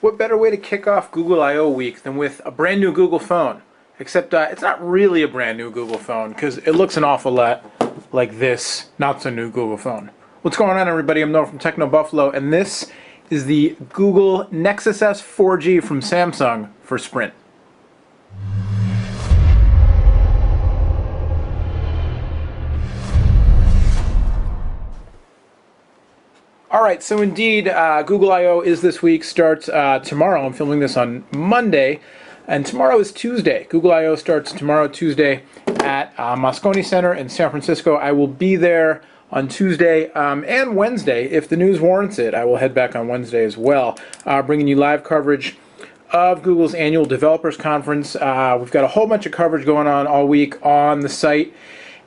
What better way to kick off Google I/O week than with a brand new Google phone? Except it's not really a brand new Google phone because it looks an awful lot like this not so new Google phone. What's going on, everybody? I'm Noah from Techno Buffalo, and this is the Google Nexus S 4G from Samsung for Sprint. Alright, so indeed, Google I/O is this week, starts tomorrow. I'm filming this on Monday, and tomorrow is Tuesday. Google I/O starts tomorrow, Tuesday, at Moscone Center in San Francisco. I will be there on Tuesday and Wednesday. If the news warrants it, I will head back on Wednesday as well, bringing you live coverage of Google's annual developers conference. We've got a whole bunch of coverage going on all week on the site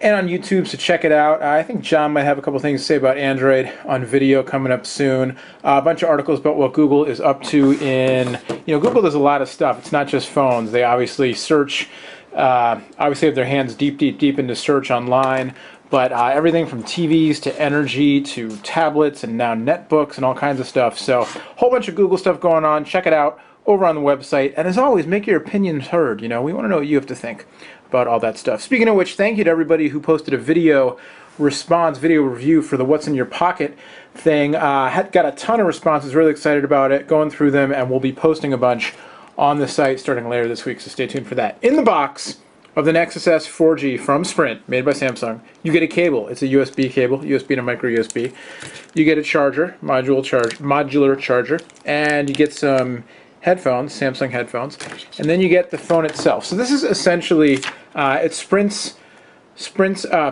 and on YouTube, so check it out. I think John might have a couple things to say about Android on video coming up soon. A bunch of articles about what Google is up to in, Google does a lot of stuff. It's not just phones. They obviously search, obviously have their hands deep into search online, but everything from TVs to energy to tablets and now netbooks and all kinds of stuff. So a whole bunch of Google stuff going on. Check it out over on the website. And as always, make your opinions heard. We want to know what you have to think about all that stuff. Speaking of which, thank you to everybody who posted a video response, video review for the What's in Your Pocket thing. Got a ton of responses, really excited about it, going through them, and we'll be posting a bunch on the site starting later this week, so stay tuned for that. In the box of the Nexus S 4G from Sprint, made by Samsung, you get a cable. It's a USB cable, USB to micro USB. You get a charger, modular charger, and you get some headphones, Samsung headphones, and then you get the phone itself. So this is essentially, it's Sprint's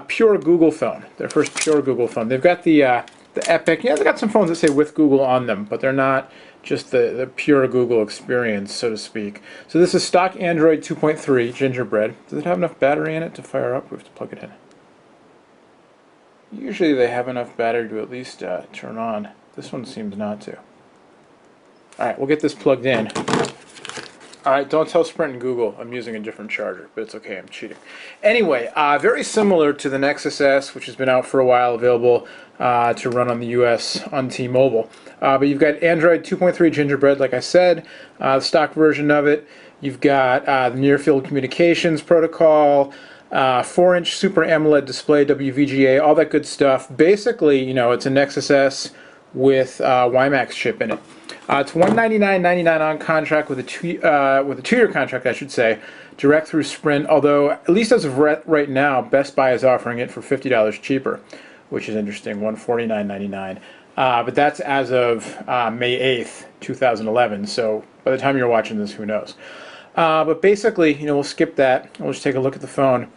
pure Google phone, their first pure Google phone. They've got the Epic, they've got some phones that say with Google on them, but they're not just the pure Google experience, so to speak. So this is stock Android 2.3 Gingerbread. Does it have enough battery in it to fire up? We have to plug it in. Usually they have enough battery to at least turn on. This one seems not to. Alright, we'll get this plugged in. Alright, don't tell Sprint and Google I'm using a different charger, but it's okay, I'm cheating. Anyway, very similar to the Nexus S, which has been out for a while, available to run on the US on T-Mobile. But you've got Android 2.3 Gingerbread, like I said, the stock version of it. You've got the near-field communications protocol, 4-inch Super AMOLED display, WVGA, all that good stuff. Basically, it's a Nexus S with WiMAX chip in it. It's $199.99 on contract with a two-year contract, I should say, direct through Sprint. Although, at least as of right now, Best Buy is offering it for $50 cheaper, which is interesting, $149.99. But that's as of May 8th, 2011. So by the time you're watching this, who knows? But basically, we'll skip that. We'll just take a look at the phone.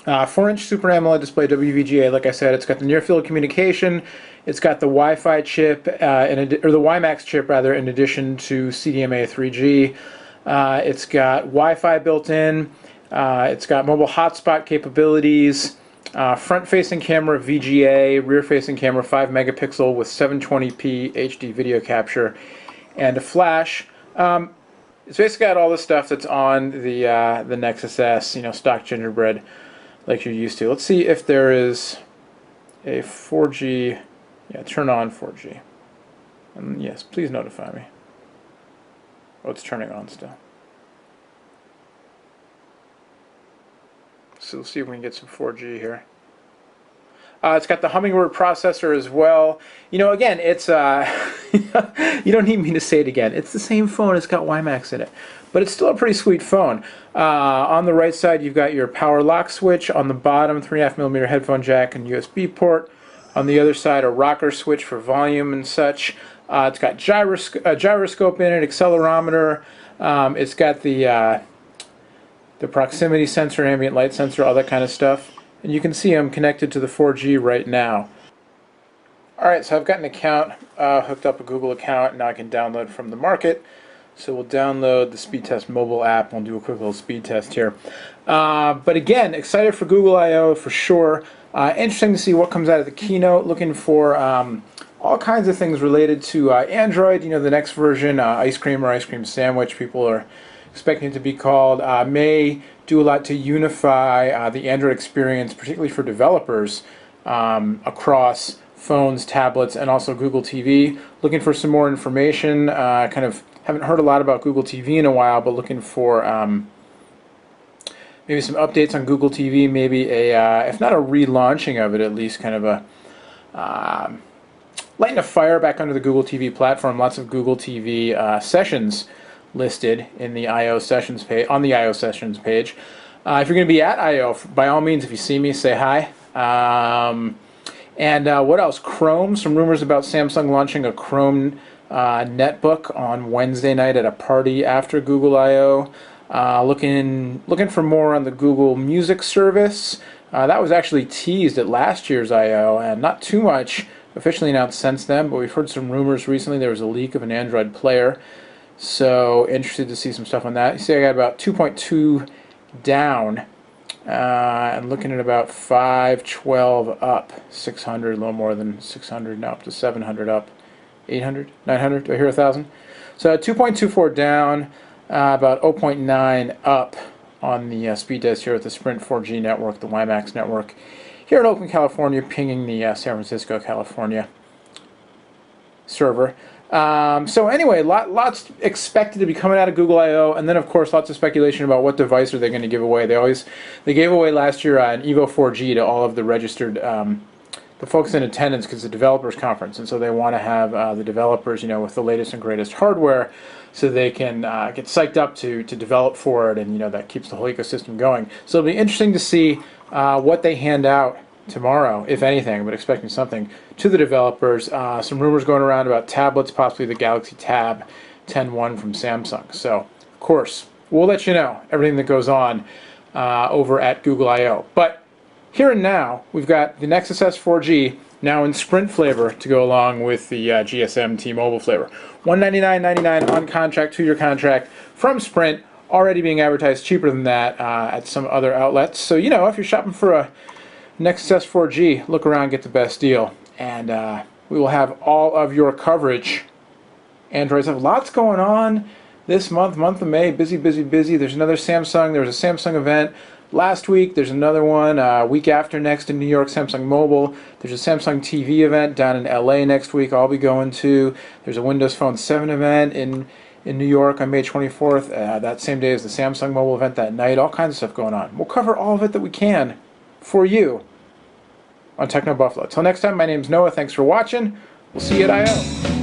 4-inch Super AMOLED display, WVGA, like I said. It's got the near-field communication. It's got the Wi-Fi chip, or the WiMAX chip, rather, in addition to CDMA 3G. It's got Wi-Fi built in. It's got mobile hotspot capabilities. Front-facing camera VGA, rear-facing camera 5 megapixel with 720p HD video capture, and a flash. It's basically got all the stuff that's on the Nexus S, stock Gingerbread, like you're used to. Let's see if there is a 4G. Yeah, turn on 4G. And yes, please notify me. Oh, it's turning on still. So we'll see if we can get some 4G here. It's got the Hummingbird processor as well. Again, it's you don't need me to say it again. It's the same phone. It's got WiMAX in it, but it's still a pretty sweet phone. On the right side, you've got your power lock switch. On the bottom, 3.5mm headphone jack and USB port. On the other side, a rocker switch for volume and such. It's got gyroscope in it, accelerometer. It's got the proximity sensor, ambient light sensor, all that kind of stuff. And you can see I'm connected to the 4G right now. Alright, so I've got an account, hooked up a Google account. Now I can download from the market. So we'll download the Speed Test mobile app. We'll do a quick little speed test here. But again, excited for Google I/O for sure. Interesting to see what comes out of the keynote. Looking for all kinds of things related to Android. The next version, ice cream or ice cream sandwich, people are expecting it to be called, may do a lot to unify the Android experience, particularly for developers, across phones, tablets, and also Google TV. Looking for some more information, kind of Haven't heard a lot about Google TV in a while, but looking for maybe some updates on Google TV, maybe a, if not a relaunching of it, at least kind of a lighting a fire back under the Google TV platform. Lots of Google TV sessions listed in the I/O sessions page, on the I/O sessions page. If you're going to be at I/O, by all means, if you see me, say hi. What else? Chrome. Some rumors about Samsung launching a Chrome netbook on Wednesday night at a party after Google I/O. Looking for more on the Google Music service. That was actually teased at last year's I/O, and not too much officially announced since then, but we've heard some rumors recently. There was a leak of an Android player, so interested to see some stuff on that. You see I got about 2.2 down, and looking at about 512 up, 600, a little more than 600 now, up to 700 up, 800, 900, do I hear 1,000? So 2.24 down, about 0.9 up on the speed test here at the Sprint 4G network, the WiMAX network, here in Oakland, California, pinging the San Francisco, California server. So anyway, lots expected to be coming out of Google I/O, and then of course lots of speculation about what device are they going to give away. They gave away last year an Evo 4G to all of the registered the folks in attendance because it's a developers conference, and so they want to have the developers, you know, with the latest and greatest hardware, so they can get psyched up to develop for it, and you know that keeps the whole ecosystem going. So it'll be interesting to see what they hand out tomorrow, if anything, but expecting something to the developers. Some rumors going around about tablets, possibly the Galaxy Tab 10.1 from Samsung. So of course we'll let you know everything that goes on over at Google I/O. But here and now, we've got the Nexus S 4G now in Sprint flavor to go along with the GSM T-Mobile flavor. $199.99 on contract, 2-year contract from Sprint, already being advertised cheaper than that at some other outlets. So, you know, if you're shopping for a Nexus S 4G, look around, get the best deal. And we will have all of your coverage. Androids have lots going on this month of May. Busy, busy, busy. There's another Samsung. There was a Samsung event last week. There's another one week after next in New York, Samsung Mobile. There's a Samsung TV event down in LA next week I'll be going to. There's a Windows Phone 7 event in New York on May 24th. That same day as the Samsung Mobile event that night. All kinds of stuff going on. We'll cover all of it that we can for you on Techno Buffalo. Till next time, my name's Noah. Thanks for watching. We'll see you at I/O.